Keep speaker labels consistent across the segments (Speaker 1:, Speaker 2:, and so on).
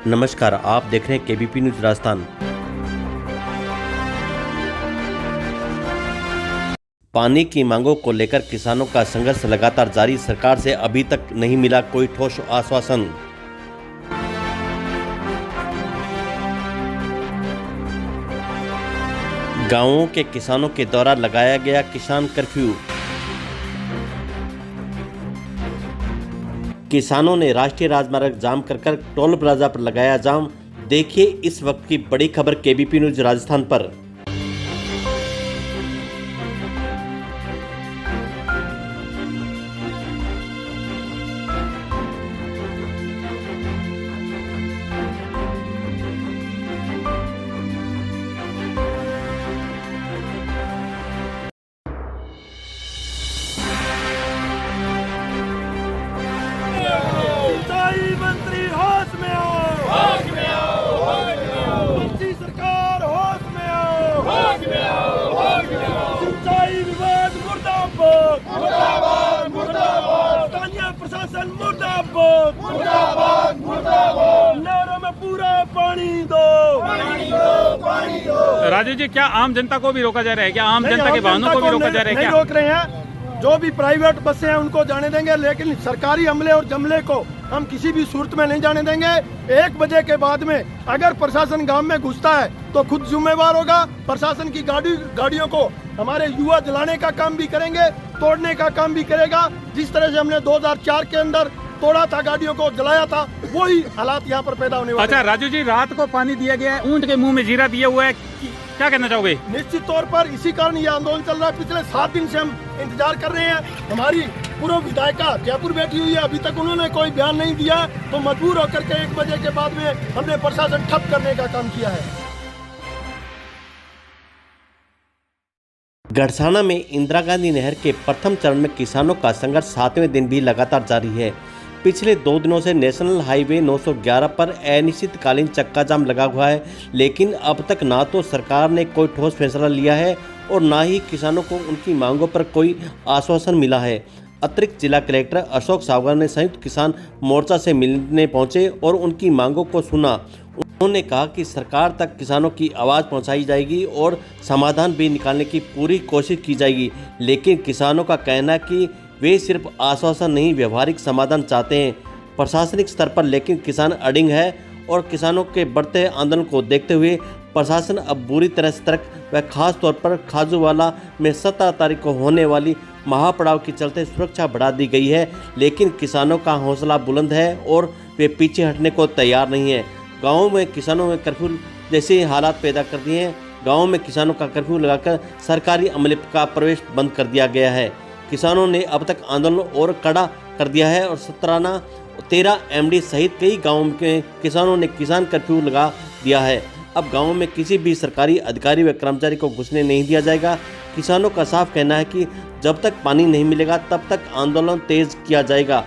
Speaker 1: नमस्कार, आप देख रहे हैं केबीपी न्यूज राजस्थान। पानी की मांगों को लेकर किसानों का संघर्ष लगातार जारी। सरकार से अभी तक नहीं मिला कोई ठोस आश्वासन। गांवों के किसानों के द्वारा लगाया गया किसान कर्फ्यू। किसानों ने राष्ट्रीय राजमार्ग जाम कर टोल प्लाजा पर लगाया जाम। देखिए इस वक्त की बड़ी खबर केबीपी न्यूज राजस्थान पर।
Speaker 2: मंत्री होश में आओ, होश में आओ, होश में आओ। मंत्री सरकार होश में आओ, होश में आओ, होश में आओ। सिंचाई विभाग मुर्दाबाद, मुर्दाबाद, मुर्दाबाद। स्थानीय प्रशासन मुर्दाबाद, मुर्दाबाद, मुर्दाबाद। नहरों में पूरा पानी दो, पानी दो, पानी दो।
Speaker 3: राजू जी, क्या आम जनता को भी रोका जा रहा है? क्या आम जनता के वाहनों को भी रोका जा रहा है?
Speaker 2: नहीं रोक रहे हैं। जो भी प्राइवेट बसें हैं उनको जाने देंगे, लेकिन सरकारी अमले और जमले को हम किसी भी सूरत में नहीं जाने देंगे। 1 बजे के बाद में अगर प्रशासन गांव में घुसता है तो खुद जिम्मेवार होगा। प्रशासन की गाड़ियों को हमारे युवा जलाने का काम भी करेंगे, तोड़ने का काम भी करेगा। जिस तरह से हमने 2004 के अंदर तोड़ा था, गाड़ियों को जलाया था, वही हालात यहाँ पर पैदा होने वाले।
Speaker 3: अच्छा राजू जी, रात को पानी दिया गया है, ऊंट के मुंह में जीरा दिया हुआ है, क्या कहना चाहोगे?
Speaker 2: निश्चित तौर पर इसी कारण ये आंदोलन चल रहा है। पिछले 7 दिन से हम इंतजार कर रहे हैं। हमारी पूर्व विधायिका जयपुर बैठी हुई है, अभी तक उन्होंने कोई बयान नहीं दिया, तो मजबूर होकर के 1 बजे के बाद में हमने प्रशासन ठप करने का काम किया है।
Speaker 1: गढ़साना में इंदिरा गांधी नहर के प्रथम चरण में किसानों का संघर्ष 7वें दिन भी लगातार जारी है। पिछले 2 दिनों से नेशनल हाईवे 911 पर अनिश्चितकालीन चक्का जाम लगा हुआ है, लेकिन अब तक ना तो सरकार ने कोई ठोस फैसला लिया है और ना ही किसानों को उनकी मांगों पर कोई आश्वासन मिला है। अतिरिक्त जिला कलेक्टर अशोक सावकर ने संयुक्त किसान मोर्चा से मिलने पहुंचे और उनकी मांगों को सुना। उन्होंने कहा कि सरकार तक किसानों की आवाज़ पहुंचाई जाएगी और समाधान भी निकालने की पूरी कोशिश की जाएगी, लेकिन किसानों का कहना है कि वे सिर्फ आश्वासन नहीं, व्यवहारिक समाधान चाहते हैं प्रशासनिक स्तर पर। लेकिन किसान अड़िग है और किसानों के बढ़ते आंदोलन को देखते हुए प्रशासन अब बुरी तरह सतर्क व खास तौर पर खाजूवाला में 17 तारीख को होने वाली महापड़ाव के चलते सुरक्षा बढ़ा दी गई है। लेकिन किसानों का हौसला बुलंद है और वे पीछे हटने को तैयार नहीं है। गाँव में किसानों में कर्फ्यू जैसे हालात पैदा कर दिए हैं। गाँव में किसानों का कर्फ्यू लगाकर सरकारी अमले का प्रवेश बंद कर दिया गया है। किसानों ने अब तक आंदोलन और कड़ा कर दिया है और 13 एमडी सहित कई गांवों के किसानों ने किसान कर्फ्यू लगा दिया है। अब गांवों में किसी भी सरकारी अधिकारी व कर्मचारी को घुसने नहीं दिया जाएगा। किसानों का साफ कहना है कि जब तक पानी नहीं मिलेगा तब तक आंदोलन तेज किया जाएगा।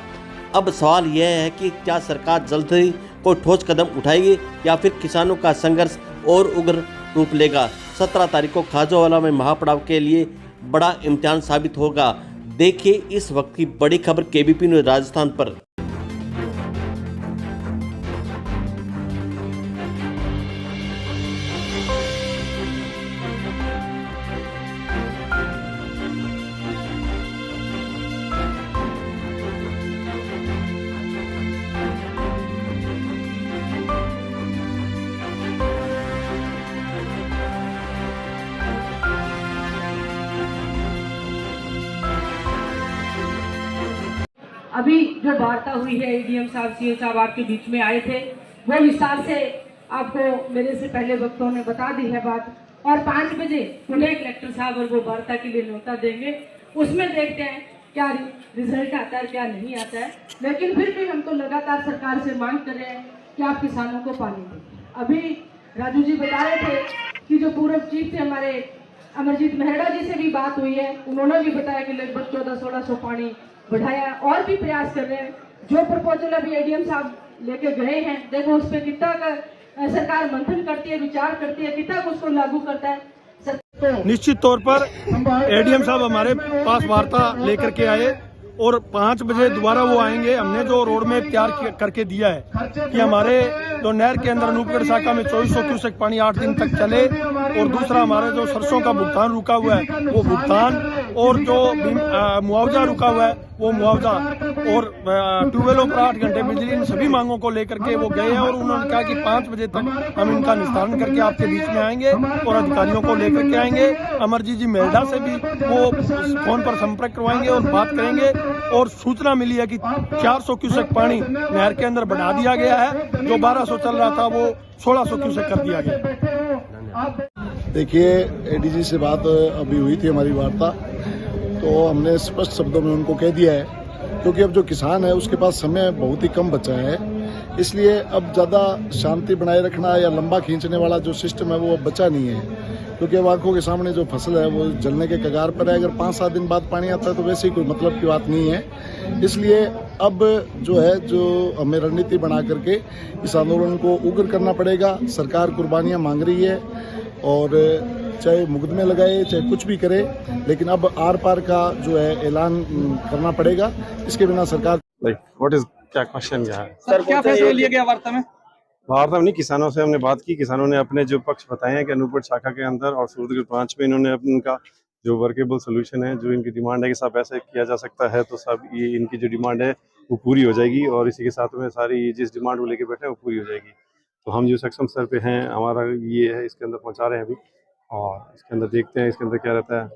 Speaker 1: अब सवाल यह है कि क्या सरकार जल्द ही कोई ठोस कदम उठाएगी या फिर किसानों का संघर्ष और उग्र रूप लेगा। 17 तारीख को खाजूवाला में महापड़ाव के लिए बड़ा इम्तिहान साबित होगा। देखिए इस वक्त की बड़ी खबर केबीपी न्यूज राजस्थान पर।
Speaker 4: अभी जो वार्ता हुई है, एडीएम साहब, सीएम साहब आपके बीच में आए थे, वो विस्तार से आपको मेरे से पहले वक्तों ने बता दी है बात। और 5 बजे पुणे कलेक्टर साहब और वो वार्ता के लिए न्योता देंगे। उसमें देखते हैं क्या रिजल्ट आता है, क्या नहीं आता है। लेकिन फिर भी हम तो लगातार सरकार से मांग कर रहे हैं कि आप किसानों को पानी दें। अभी राजू जी बता रहे थे कि जो पूर्व चीफ थे हमारे अमरजीत मेहरा जी से भी बात हुई है, उन्होंने भी बताया कि लगभग 1400-1600 पानी बढ़ाया और भी प्रयास कर रहे हैं। जो प्रपोजल अभी एडीएम साहब लेके गए हैं, देखो उस पर कितना का सरकार मंथन करती है, विचार करती है, कितना उसको लागू करता है।
Speaker 2: निश्चित तौर पर एडीएम साहब हमारे पास वार्ता लेकर के आए और 5 बजे दोबारा वो आएंगे। हमने जो रोड मैप तैयार करके दिया है कि हमारे जो नहर के अंदर अनूपगढ़ शाखा में 2400 क्यूसेक पानी 8 दिन तक चले, और दूसरा हमारे जो सरसों का भुगतान रुका हुआ है वो भुगतान, और जो मुआवजा रुका हुआ है वो मुआवजा, और ट्यूबवेलों पर 8 घंटे बिजली, इन सभी मांगों को लेकर के वो गए हैं। और उन्होंने कहा कि 5 बजे तक हम इनका निस्तारण करके आपके बीच में आएंगे और अधिकारियों को लेकर के आएंगे। अमरजीत जी मेल्डा से भी वो फोन पर संपर्क करवाएंगे और बात करेंगे। और सूचना मिली है कि 400 क्यूसेक पानी नहर के अंदर बढ़ा दिया गया है, जो 1200 चल रहा था वो 1600 क्यूसेक कर दिया गया।
Speaker 5: देखिए, एडीजी से बात अभी हुई थी हमारी वार्ता, तो हमने स्पष्ट शब्दों में उनको कह दिया है, क्योंकि अब जो किसान है उसके पास समय बहुत ही कम बचा है, इसलिए अब ज़्यादा शांति बनाए रखना या लंबा खींचने वाला जो सिस्टम है वो अब बचा नहीं है। क्योंकि अब आंखों के सामने जो फसल है वो जलने के कगार पर है। अगर 5-7 दिन बाद पानी आता है तो वैसे ही कोई मतलब की बात नहीं है। इसलिए अब जो है, जो हमें रणनीति बना करके इस आंदोलन को उग्र करना पड़ेगा। सरकार कुर्बानियाँ मांग रही है, और चाहे मुकदमे लगाए चाहे कुछ भी करे, लेकिन अब आर पार का जो है ऐलान करना पड़ेगा। इसके बिना सरकार
Speaker 6: क्या क्वेश्चन क्या है
Speaker 3: सर, क्या फैसला लिया गया वार्ता में?
Speaker 6: वार्ता में नहीं, किसानों से हमने बात की। किसानों ने अपने जो पक्ष बताए हैं कि अनूपगढ़ शाखा के अंदर और सूरतगढ़ ब्रांच में इन्होंने उनका जो वर्केबल सोल्यूशन है, जो इनकी डिमांड है कि सब ऐसे किया जा सकता है, तो सब ये इनकी जो डिमांड है वो पूरी हो जाएगी, और इसी के साथ में सारी जिस डिमांड को लेके बैठे हैं वो पूरी हो जाएगी। तो हम जो सक्षम स्तर पे हैं, हमारा ये है, इसके अंदर पहुँचा रहे हैं अभी, और इसके अंदर देखते हैं इसके अंदर क्या रहता है।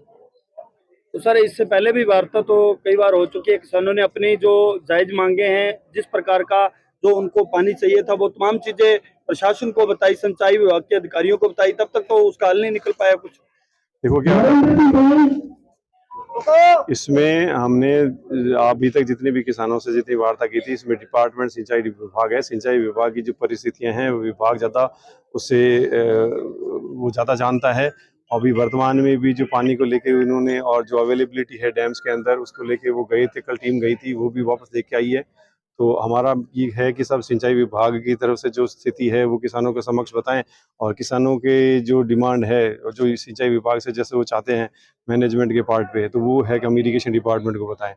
Speaker 7: तो सर, इससे पहले भी वार्ता तो कई बार हो चुकी है। किसानों ने अपनी जो जायज मांगे हैं, जिस प्रकार का जो उनको पानी चाहिए था, वो तमाम चीजें प्रशासन को बताई, सिंचाई विभाग के अधिकारियों को बताई, तब तक तो उसका हल नहीं निकल पाया कुछ।
Speaker 6: देखो क्या इसमें हमने अभी तक जितने भी किसानों से जितनी वार्ता की थी, इसमें डिपार्टमेंट सिंचाई विभाग है, सिंचाई विभाग की जो परिस्थितियां हैं विभाग ज़्यादा उससे वो ज़्यादा जानता है। अभी वर्तमान में भी जो पानी को लेके उन्होंने, और जो अवेलेबिलिटी है डैम्स के अंदर, उसको लेके वो गए थे, कल टीम गई थी, वो भी वापस देख के आई है। तो हमारा ये है कि सब सिंचाई विभाग की तरफ से जो स्थिति है वो किसानों के समक्ष बताएं, और किसानों के जो डिमांड है और जो सिंचाई विभाग से जैसे वो चाहते हैं मैनेजमेंट के पार्ट पे, तो वो है कि हम इरिगेशन डिपार्टमेंट को बताएं।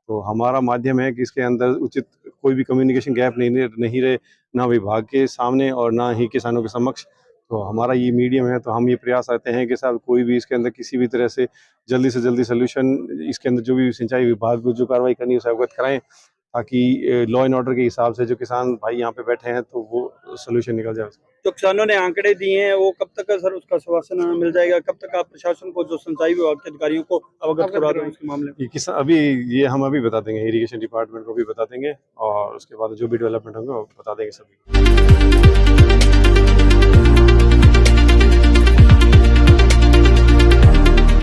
Speaker 6: तो हमारा माध्यम है कि इसके अंदर उचित कोई भी कम्युनिकेशन गैप नहीं रहे, ना विभाग के सामने और ना ही किसानों के समक्ष। तो हमारा ये मीडियम है, तो हम ये प्रयास करते हैं कि साहब कोई भी इसके अंदर किसी भी तरह से जल्दी सोल्यूशन, इसके अंदर जो भी सिंचाई विभाग को जो कार्रवाई करनी है उसे अवगत कराएं, ताकि लॉ एंड ऑर्डर के हिसाब से जो किसान भाई यहाँ पे बैठे हैं तो वो सोल्यूशन निकल जाए।
Speaker 7: जो किसानों ने आंकड़े दिए हैं वो कब तक सर उसका आश्वासन मिल जाएगा? कब तक आप प्रशासन को, जो सिंचाई विभाग के अधिकारियों को अवगत करा दें उसके मामले में?
Speaker 6: किसान अभी ये हम अभी बता देंगे, इरिगेशन डिपार्टमेंट को भी बता देंगे, और उसके बाद जो भी डेवलपमेंट होंगे वो बता देंगे सभी।